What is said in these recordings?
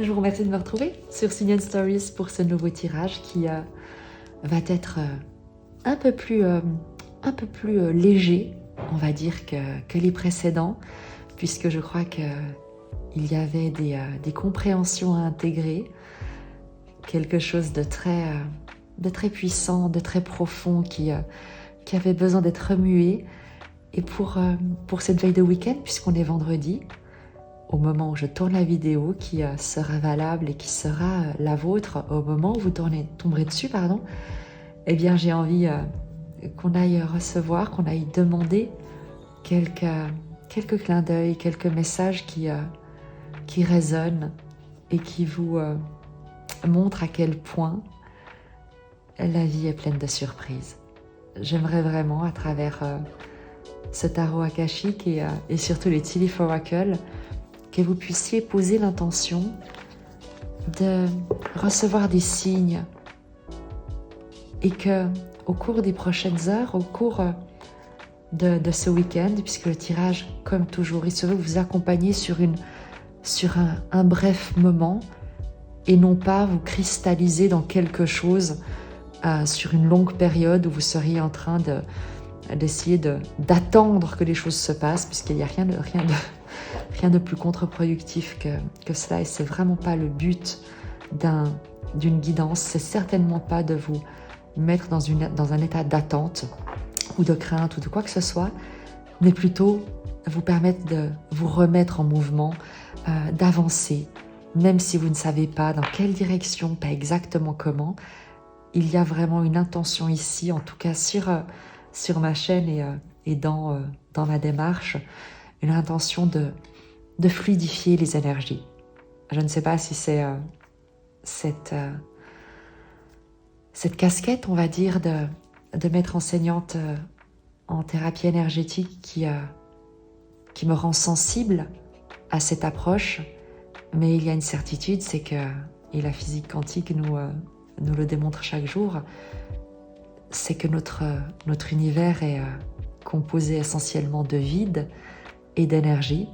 je vous remercie de me retrouver sur Signon Stories pour ce nouveau tirage qui va être un peu plus léger, on va dire, que les précédents, puisque je crois qu'il y avait des compréhensions à intégrer, quelque chose de très puissant, de très profond qui avait besoin d'être remué. Et pour cette veille de week-end, puisqu'on est vendredi, au moment où je tourne la vidéo, qui sera valable et qui sera la vôtre au moment où vous tomberez dessus, eh bien j'ai envie qu'on aille recevoir, qu'on aille demander quelques clins d'œil, quelques messages qui résonnent et qui vous montrent à quel point la vie est pleine de surprises. J'aimerais vraiment, à travers ce tarot akashique et surtout les Tea Leaf Oracle, que vous puissiez poser l'intention de recevoir des signes et que, au cours des prochaines heures, au cours de ce week-end, puisque le tirage, comme toujours, il se veut vous accompagner sur un bref moment et non pas vous cristalliser dans quelque chose sur une longue période où vous seriez en train d'essayer d'attendre que les choses se passent, puisqu'il n'y a rien de plus contre-productif que cela, et c'est vraiment pas le but d'une guidance. C'est certainement pas de vous mettre dans un état d'attente ou de crainte ou de quoi que ce soit, mais plutôt vous permettre de vous remettre en mouvement, d'avancer, même si vous ne savez pas dans quelle direction, pas exactement comment. Il y a vraiment une intention ici, en tout cas sur ma chaîne et dans ma démarche, une intention de fluidifier les énergies. Je ne sais pas si c'est cette casquette, on va dire, de maître enseignante en thérapie énergétique qui me rend sensible à cette approche, mais il y a une certitude, c'est que, et la physique quantique nous le démontre chaque jour, c'est que notre univers est composé essentiellement de vide et d'énergie.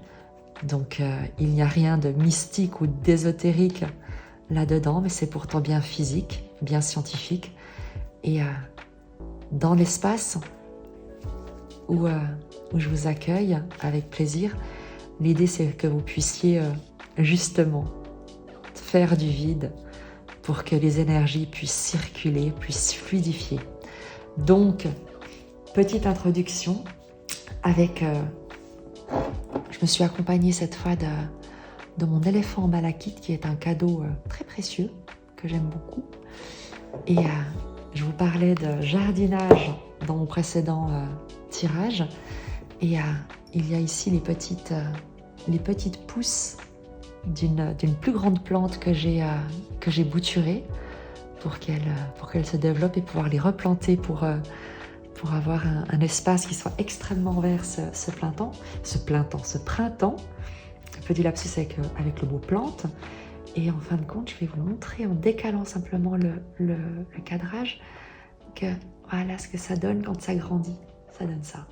Donc il n'y a rien de mystique ou d'ésotérique là-dedans, mais c'est pourtant bien physique, bien scientifique. Et dans l'espace où je vous accueille avec plaisir, l'idée c'est que vous puissiez justement faire du vide pour que les énergies puissent circuler, puissent fluidifier. Donc, petite introduction avec... je me suis accompagnée cette fois de mon éléphant en malachite, qui est un cadeau très précieux, que j'aime beaucoup. Et je vous parlais de jardinage dans mon précédent tirage. Et il y a ici les petites pousses d'une plus grande plante que j'ai bouturée pour qu'elle se développe et pouvoir les replanter pour avoir un espace qui soit extrêmement vert ce printemps. Un petit lapsus avec le mot plante. Et en fin de compte, je vais vous montrer en décalant simplement le cadrage que voilà ce que ça donne quand ça grandit. Ça donne ça.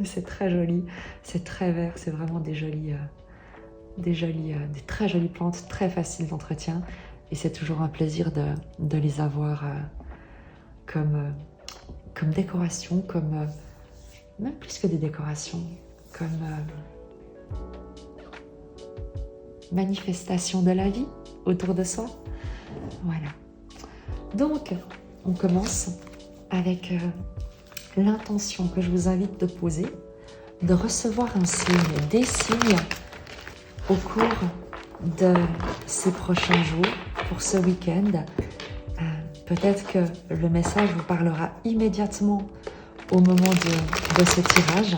C'est très joli, c'est très vert, c'est vraiment des très jolies plantes, très faciles d'entretien. Et c'est toujours un plaisir de les avoir comme décoration, même plus que des décorations, comme manifestation de la vie autour de soi. Voilà. Donc, on commence avec l'intention que je vous invite de poser, de recevoir un signe, des signes au cours de ces prochains jours, pour ce week-end. Peut-être que le message vous parlera immédiatement au moment de ce tirage,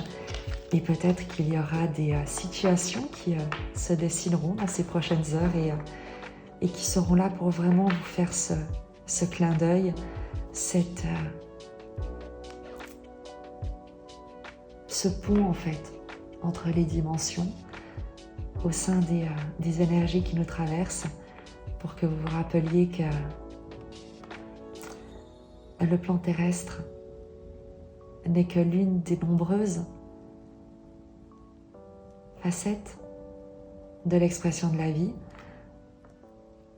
et peut-être qu'il y aura des situations qui se dessineront dans ces prochaines heures et qui seront là pour vraiment vous faire ce clin d'œil, ce pont en fait entre les dimensions au sein des énergies qui nous traversent, pour que vous vous rappeliez que le plan terrestre n'est que l'une des nombreuses facettes de l'expression de la vie,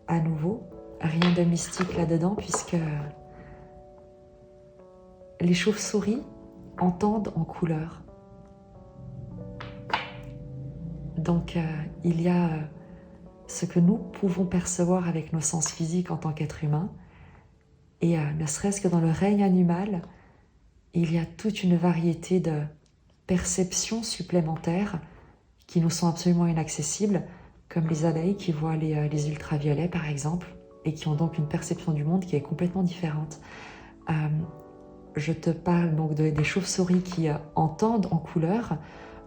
à nouveau, rien de mystique là-dedans puisque les chauves-souris entendent en couleur. Donc il y a ce que nous pouvons percevoir avec nos sens physiques en tant qu'être humain, et ne serait-ce que dans le règne animal, il y a toute une variété de perceptions supplémentaires qui nous sont absolument inaccessibles, comme les abeilles qui voient les ultraviolets par exemple, et qui ont donc une perception du monde qui est complètement différente. Je te parle donc des chauves-souris qui entendent en couleur.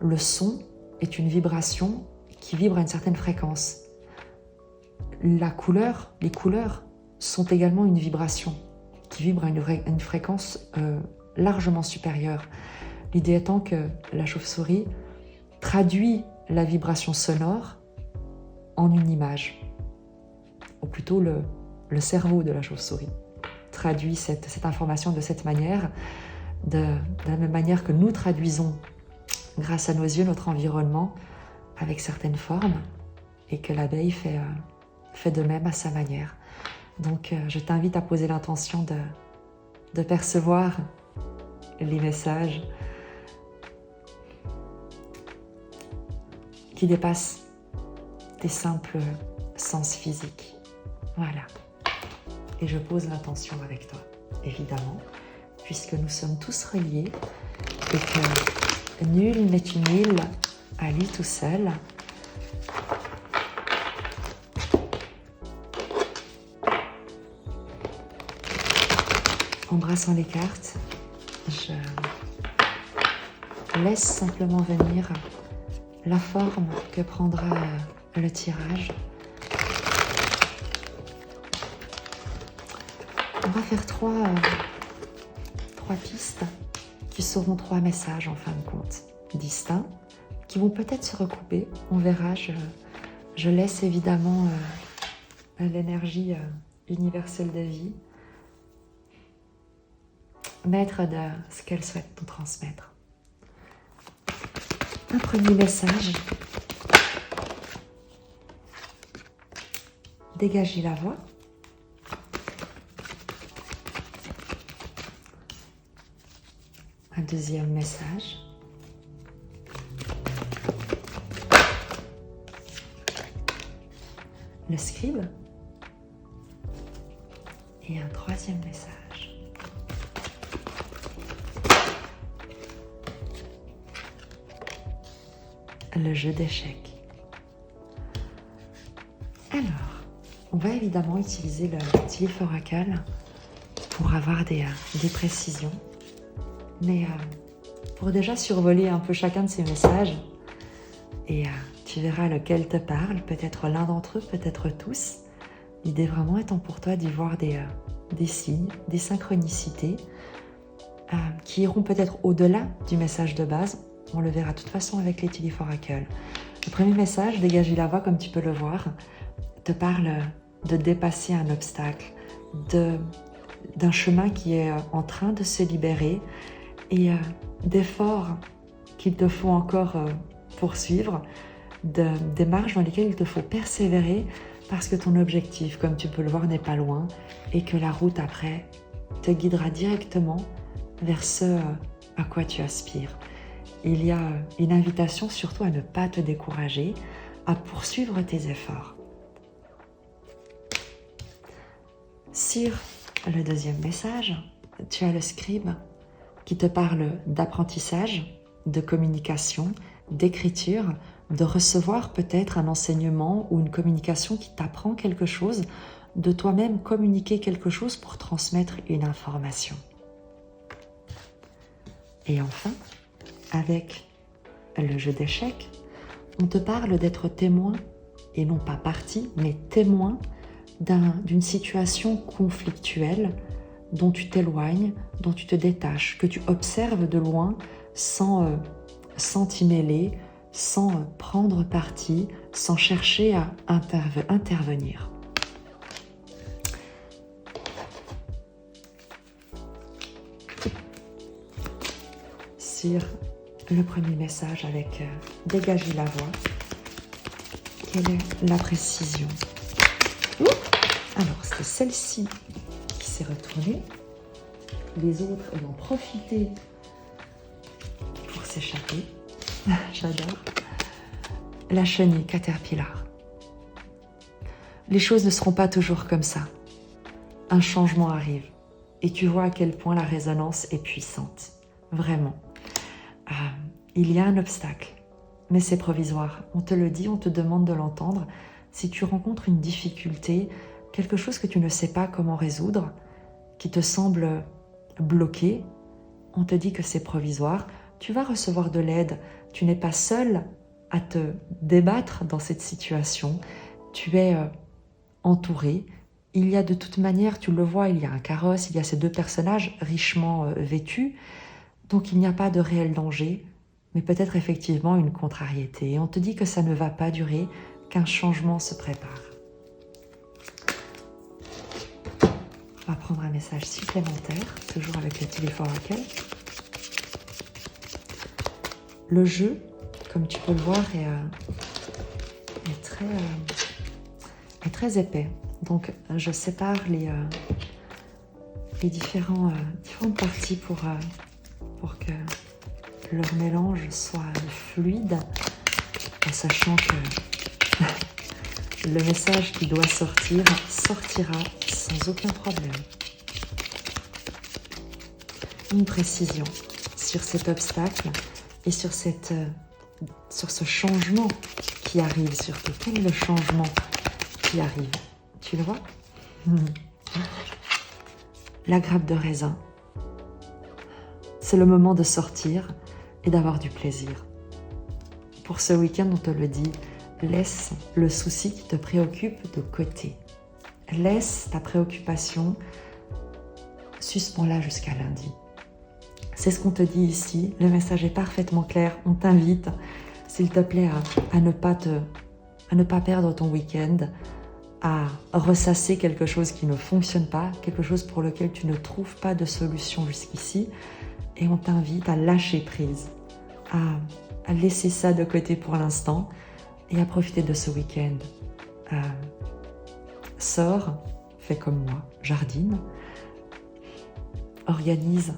Le son est une vibration qui vibre à une certaine fréquence. La couleur, les couleurs sont également une vibration qui vibre à une fréquence largement supérieure. L'idée étant que la chauve-souris traduit la vibration sonore en une image, ou plutôt le cerveau de la chauve-souris traduit cette information de cette manière, de la même manière que nous traduisons grâce à nos yeux notre environnement avec certaines formes, et que l'abeille fait de même à sa manière. Donc je t'invite à poser l'intention de percevoir les messages qui dépassent tes simples sens physiques. Voilà. Et je pose l'intention avec toi, évidemment, puisque nous sommes tous reliés et que nul n'est une île à lui tout seul. Embrassant les cartes, je laisse simplement venir la forme que prendra le tirage. On va faire trois pistes qui seront 3 messages en fin de compte, distincts, qui vont peut-être se recouper. On verra, je laisse évidemment l'énergie universelle de vie maître de ce qu'elle souhaite nous transmettre. Un premier message. Dégagez la voix. Un deuxième message. Le scribe. Et un troisième message. Le jeu d'échecs. Alors, on va évidemment utiliser le Tiliph Oracle pour avoir des précisions. Mais pour déjà survoler un peu chacun de ces messages, et tu verras lequel te parle, peut-être l'un d'entre eux, peut-être tous. L'idée vraiment étant pour toi d'y voir des signes, des synchronicités qui iront peut-être au-delà du message de base. On le verra de toute façon avec les Tiliph Oracle. Le premier message, dégager la voix comme tu peux le voir, te parle de dépasser un obstacle, d'un chemin qui est en train de se libérer et d'efforts qu'il te faut encore poursuivre, des marches dans lesquelles il te faut persévérer parce que ton objectif, comme tu peux le voir, n'est pas loin et que la route après te guidera directement vers ce à quoi tu aspires. Il y a une invitation surtout à ne pas te décourager, à poursuivre tes efforts. Sur le deuxième message, tu as le scribe qui te parle d'apprentissage, de communication, d'écriture, de recevoir peut-être un enseignement ou une communication qui t'apprend quelque chose, de toi-même communiquer quelque chose pour transmettre une information. Et enfin, avec le jeu d'échecs, on te parle d'être témoin, et non pas partie, mais témoin d'une situation conflictuelle dont tu t'éloignes, dont tu te détaches, que tu observes de loin sans t'y mêler, sans prendre parti, sans chercher à intervenir. Sur le premier message avec dégager la voix, quelle est la précision? Alors, c'est celle-ci qui s'est retournée. Les autres ayant profité pour s'échapper. J'adore. La chenille Caterpillar. Les choses ne seront pas toujours comme ça. Un changement arrive. Et tu vois à quel point la résonance est puissante. Vraiment. Il y a un obstacle. Mais c'est provisoire. On te le dit, on te demande de l'entendre. Si tu rencontres une difficulté, quelque chose que tu ne sais pas comment résoudre, qui te semble bloqué, on te dit que c'est provisoire. Tu vas recevoir de l'aide. Tu n'es pas seul à te débattre dans cette situation. Tu es entouré. Il y a de toute manière, tu le vois, il y a un carrosse, il y a ces deux personnages richement vêtus. Donc il n'y a pas de réel danger, mais peut-être effectivement une contrariété. On te dit que ça ne va pas durer, qu'un changement se prépare. On va prendre un message supplémentaire, toujours avec le téléphone Oracle. Le jeu, comme tu peux le voir, est très épais. Donc je sépare les différentes parties pour que leur mélange soit fluide, en sachant que le message qui doit sortir sortira sans aucun problème. Une précision sur cet obstacle et sur ce changement qui arrive surtout. Quel est le changement qui arrive? Tu le vois? La grappe de raisin. C'est le moment de sortir et d'avoir du plaisir. Pour ce week-end, on te le dit, laisse le souci qui te préoccupe de côté. Laisse ta préoccupation, suspends-la jusqu'à lundi. C'est ce qu'on te dit ici, le message est parfaitement clair. On t'invite, s'il te plaît, à ne pas perdre ton week-end, à ressasser quelque chose qui ne fonctionne pas, quelque chose pour lequel tu ne trouves pas de solution jusqu'ici, et on t'invite à lâcher prise, à laisser ça de côté pour l'instant et à profiter de ce week-end. Sors, fais comme moi, jardine, organise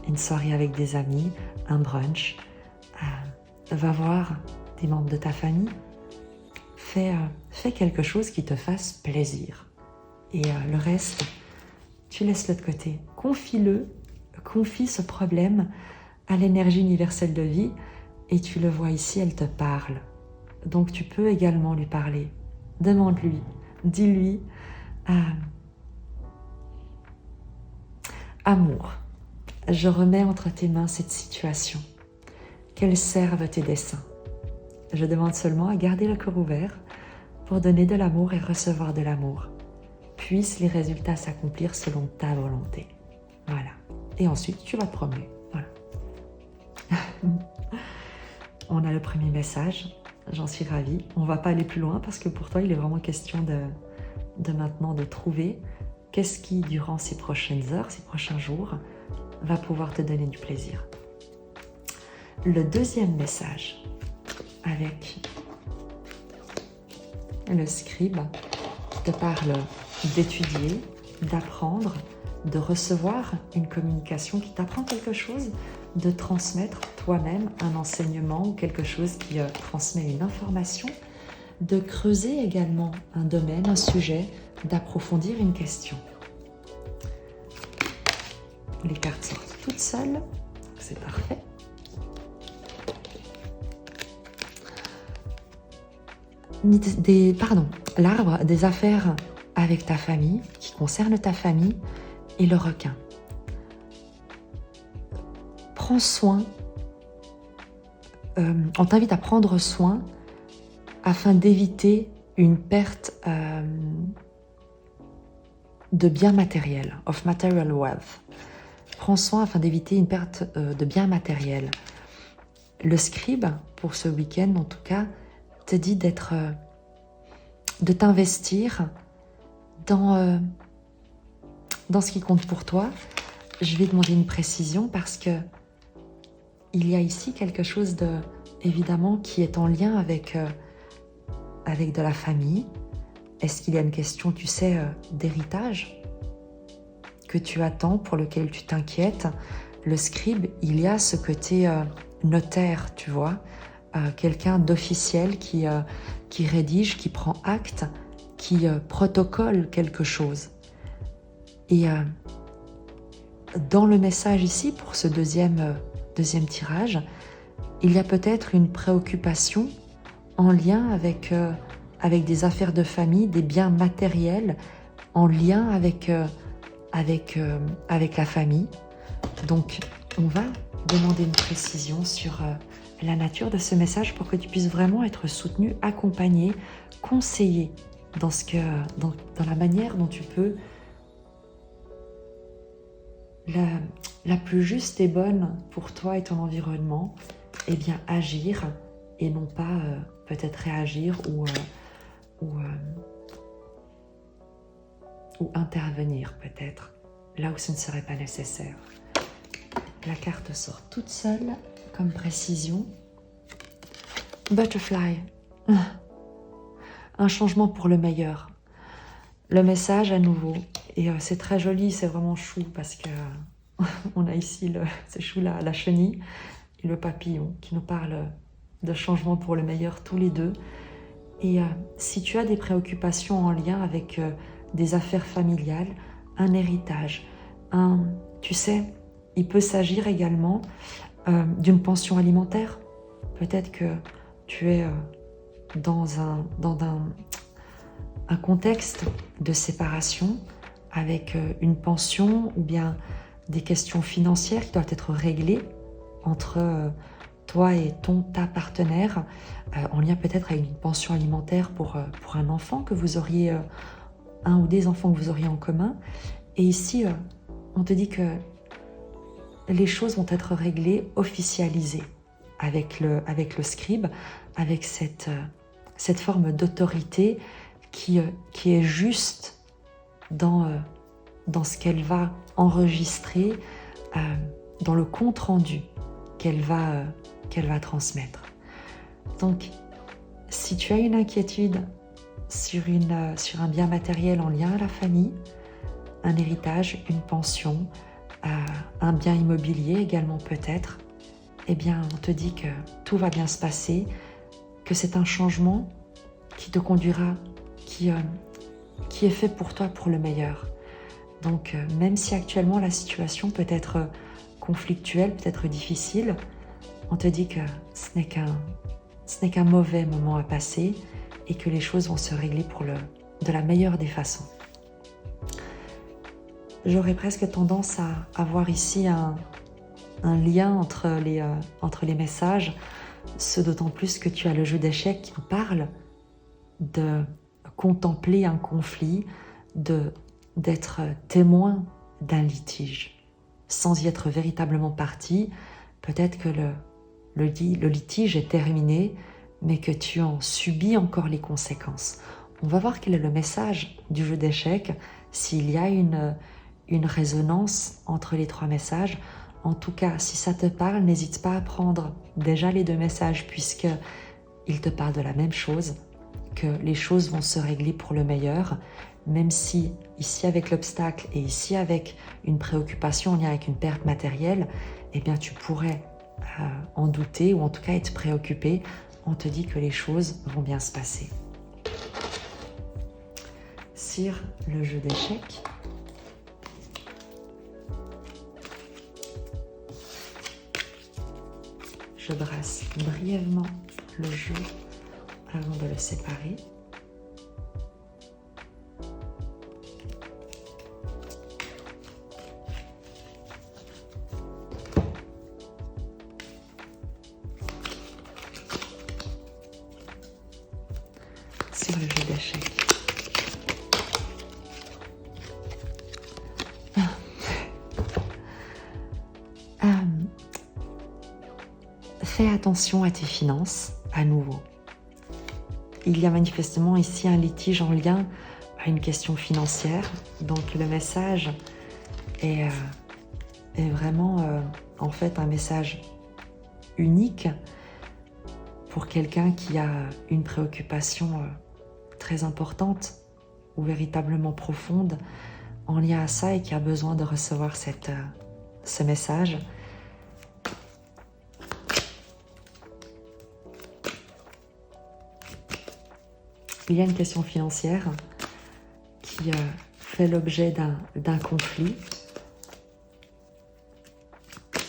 une soirée avec des amis, un brunch, va voir des membres de ta famille, fais quelque chose qui te fasse plaisir. Et le reste, tu laisses-le de côté. Confie ce problème à l'énergie universelle de vie et tu le vois ici, elle te parle. Donc tu peux également lui parler. Demande-lui, dis-lui amour, je remets entre tes mains cette situation. Qu'elle serve tes desseins. Je demande seulement à garder le cœur ouvert pour donner de l'amour et recevoir de l'amour. Puissent les résultats s'accomplir selon ta volonté. Voilà. Et ensuite, tu vas te promener. Voilà. On a le premier message. J'en suis ravie. On ne va pas aller plus loin parce que pour toi, il est vraiment question de maintenant de trouver qu'est-ce qui, durant ces prochaines heures, ces prochains jours, va pouvoir te donner du plaisir. Le deuxième message avec le scribe te parle d'étudier, d'apprendre, de recevoir une communication qui t'apprend quelque chose, de transmettre toi-même un enseignement ou quelque chose qui transmet une information, de creuser également un domaine, un sujet, d'approfondir une question. Les cartes sortent toutes seules, c'est parfait. L'arbre des affaires avec ta famille, qui concerne ta famille, et le requin. Prends soin, on t'invite à prendre soin afin d'éviter une perte de biens matériels, of material wealth. Prends soin afin d'éviter une perte de biens matériels. Le scribe, pour ce week-end en tout cas, te dit de t'investir dans ce qui compte pour toi. Je vais demander une précision parce que il y a ici quelque chose de, évidemment, qui est en lien avec de la famille, Est-ce qu'il y a une question, tu sais, d'héritage que tu attends, pour lequel tu t'inquiètes? Le scribe, il y a ce côté notaire, tu vois, quelqu'un d'officiel qui rédige, qui prend acte, qui protocole quelque chose. Et dans le message ici, pour ce deuxième tirage, il y a peut-être une préoccupation en lien avec des affaires de famille, des biens matériels, en lien avec la famille. Donc, on va demander une précision sur la nature de ce message pour que tu puisses vraiment être soutenu, accompagné, conseillé dans la manière dont tu peux la plus juste et bonne pour toi et ton environnement, eh bien agir et non pas peut-être réagir ou intervenir peut-être là où ce ne serait pas nécessaire. La carte sort toute seule comme précision. Butterfly. Un changement pour le meilleur. Le message à nouveau. Et c'est très joli, c'est vraiment chou parce que on a ici, c'est chou, la chenille et le papillon qui nous parlent de changement pour le meilleur tous les deux. Et si tu as des préoccupations en lien avec des affaires familiales, un héritage, tu sais, il peut s'agir également d'une pension alimentaire. Peut-être que tu es dans un contexte de séparation avec une pension ou bien des questions financières qui doivent être réglées entre toi et ta partenaire, en lien peut-être avec une pension alimentaire pour un enfant que vous auriez, un ou des enfants que vous auriez en commun. Et ici, on te dit que les choses vont être réglées, officialisées avec le scribe, avec cette forme d'autorité qui est juste dans ce qu'elle va enregistrer, dans le compte-rendu qu'elle va transmettre. Donc, si tu as une inquiétude sur un bien matériel en lien à la famille, un héritage, une pension, un bien immobilier également peut-être, eh bien on te dit que tout va bien se passer, que c'est un changement qui te conduira, qui est fait pour toi pour le meilleur. Donc même si actuellement la situation peut être conflictuelle, peut être difficile, on te dit que ce n'est qu'un mauvais moment à passer et que les choses vont se régler de la meilleure des façons. J'aurais presque tendance à voir ici un lien entre les messages, ce d'autant plus que tu as le jeu d'échecs qui nous parle de contempler un conflit, d'être témoin d'un litige, sans y être véritablement partie. Peut-être que le litige est terminé, mais que tu en subis encore les conséquences. On va voir quel est le message du jeu d'échecs, s'il y a une résonance entre les trois messages. En tout cas, si ça te parle, n'hésite pas à prendre déjà les deux messages puisqu'ils te parlent de la même chose, que les choses vont se régler pour le meilleur, même si ici avec l'obstacle et ici avec une préoccupation en lien avec une perte matérielle, eh bien tu pourrais en douter ou en tout cas être préoccupé. On te dit que les choses vont bien se passer. Sur le jeu d'échecs, je brasse brièvement le jeu avant de le séparer. Sur le jeu d'échecs. Fais attention à tes finances, à nouveau. Il y a manifestement ici un litige en lien à une question financière. Donc le message est vraiment en fait un message unique pour quelqu'un qui a une préoccupation très importante ou véritablement profonde en lien à ça et qui a besoin de recevoir ce message. Il y a une question financière qui fait l'objet d'un conflit.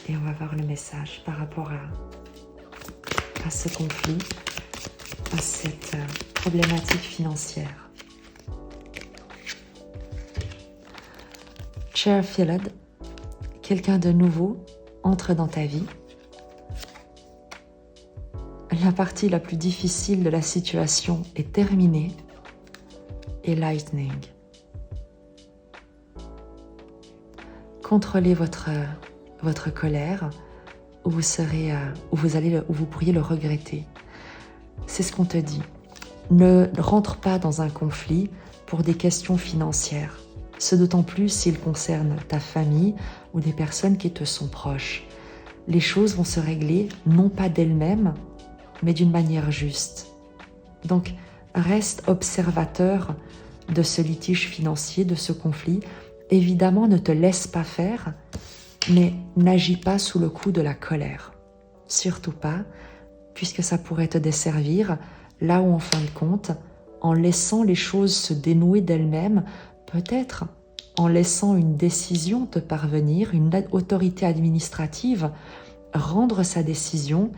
Et on va voir le message par rapport à ce conflit, à cette problématique financière. Cher Philad, quelqu'un de nouveau entre dans ta vie. La partie la plus difficile de la situation est terminée. Et Lightning. Contrôlez votre colère ou vous pourriez le regretter. C'est ce qu'on te dit. Ne rentre pas dans un conflit pour des questions financières. Ce d'autant plus s'il concerne ta famille ou des personnes qui te sont proches. Les choses vont se régler non pas d'elles-mêmes, mais d'une manière juste. Donc, reste observateur de ce litige financier, de ce conflit. Évidemment, ne te laisse pas faire, mais n'agis pas sous le coup de la colère. Surtout pas, puisque ça pourrait te desservir, là où en fin de compte, en laissant les choses se dénouer d'elles-mêmes, peut-être en laissant une décision te parvenir, une autorité administrative rendre sa décision,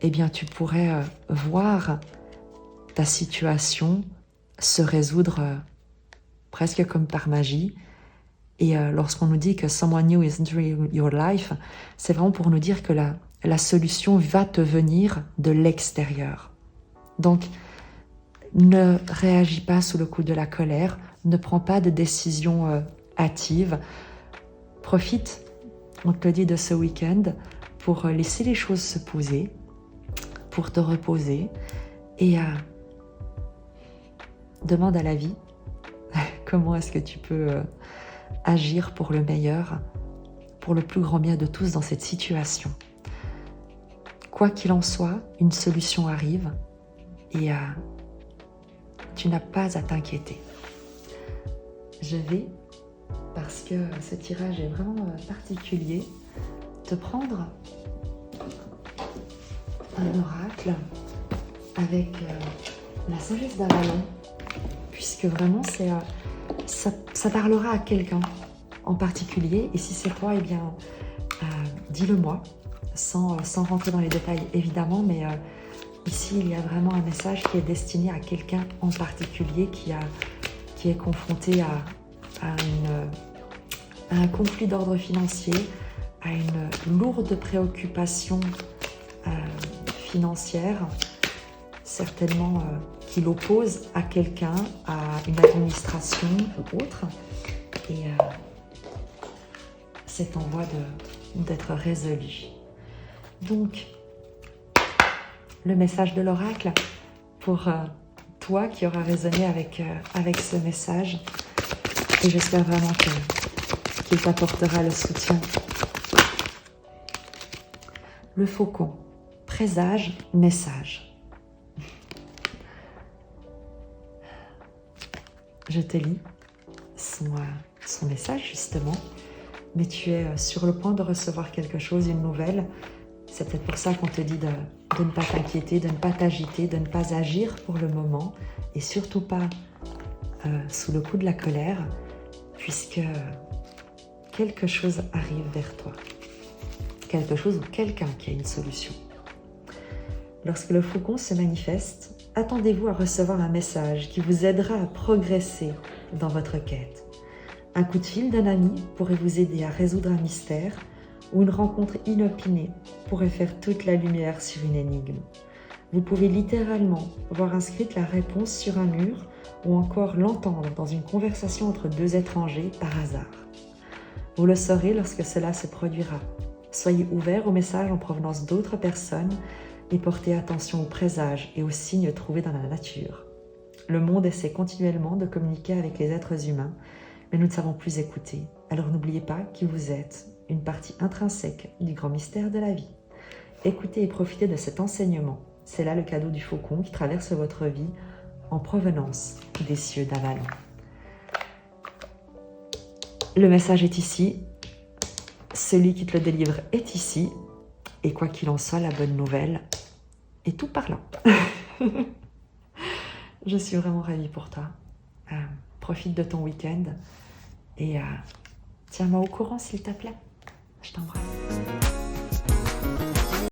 eh bien tu pourrais voir ta situation se résoudre presque comme par magie. Et lorsqu'on nous dit que someone new is entering your life, c'est vraiment pour nous dire que la solution va te venir de l'extérieur. Donc, ne réagis pas sous le coup de la colère, ne prends pas de décision hâtive. Profite, on te le dit, de ce week-end pour laisser les choses se poser, pour te reposer et demande à la vie comment est-ce que tu peux agir pour le meilleur, pour le plus grand bien de tous dans cette situation. Quoi qu'il en soit, une solution arrive et tu n'as pas à t'inquiéter. Je vais, parce que ce tirage est vraiment particulier, te prendre un oracle avec la sagesse d'Avalon, puisque vraiment ça parlera à quelqu'un en particulier, et si c'est toi, eh bien dis-le-moi, sans rentrer dans les détails évidemment, mais ici il y a vraiment un message qui est destiné à quelqu'un en particulier qui est confronté à un conflit d'ordre financier, à une lourde préoccupation financière, certainement qui l'oppose à quelqu'un, à une administration ou autre, et c'est en voie d'être résolu. Donc, le message de l'oracle pour toi qui aura résonné avec ce message, et j'espère vraiment qu'il t'apportera le soutien. Le faucon, présage, message. Je te lis son message justement, mais tu es sur le point de recevoir quelque chose, une nouvelle. C'est peut-être pour ça qu'on te dit de ne pas t'inquiéter, de ne pas t'agiter, de ne pas agir pour le moment, et surtout pas sous le coup de la colère, puisque quelque chose arrive vers toi. Quelque chose ou quelqu'un qui a une solution. Lorsque le faucon se manifeste, attendez-vous à recevoir un message qui vous aidera à progresser dans votre quête. Un coup de fil d'un ami pourrait vous aider à résoudre un mystère, ou une rencontre inopinée pourrait faire toute la lumière sur une énigme. Vous pouvez littéralement voir inscrite la réponse sur un mur ou encore l'entendre dans une conversation entre deux étrangers par hasard. Vous le saurez lorsque cela se produira. Soyez ouverts aux messages en provenance d'autres personnes et portez attention aux présages et aux signes trouvés dans la nature. Le monde essaie continuellement de communiquer avec les êtres humains, mais nous ne savons plus écouter. Alors n'oubliez pas qui vous êtes, une partie intrinsèque du grand mystère de la vie. Écoutez et profitez de cet enseignement. C'est là le cadeau du faucon qui traverse votre vie en provenance des cieux d'Avalon. Le message est ici. Celui qui te le délivre est ici. Et quoi qu'il en soit, la bonne nouvelle est tout par là. Je suis vraiment ravie pour toi. Profite de ton week-end et tiens-moi au courant s'il te plaît. Je t'embrasse.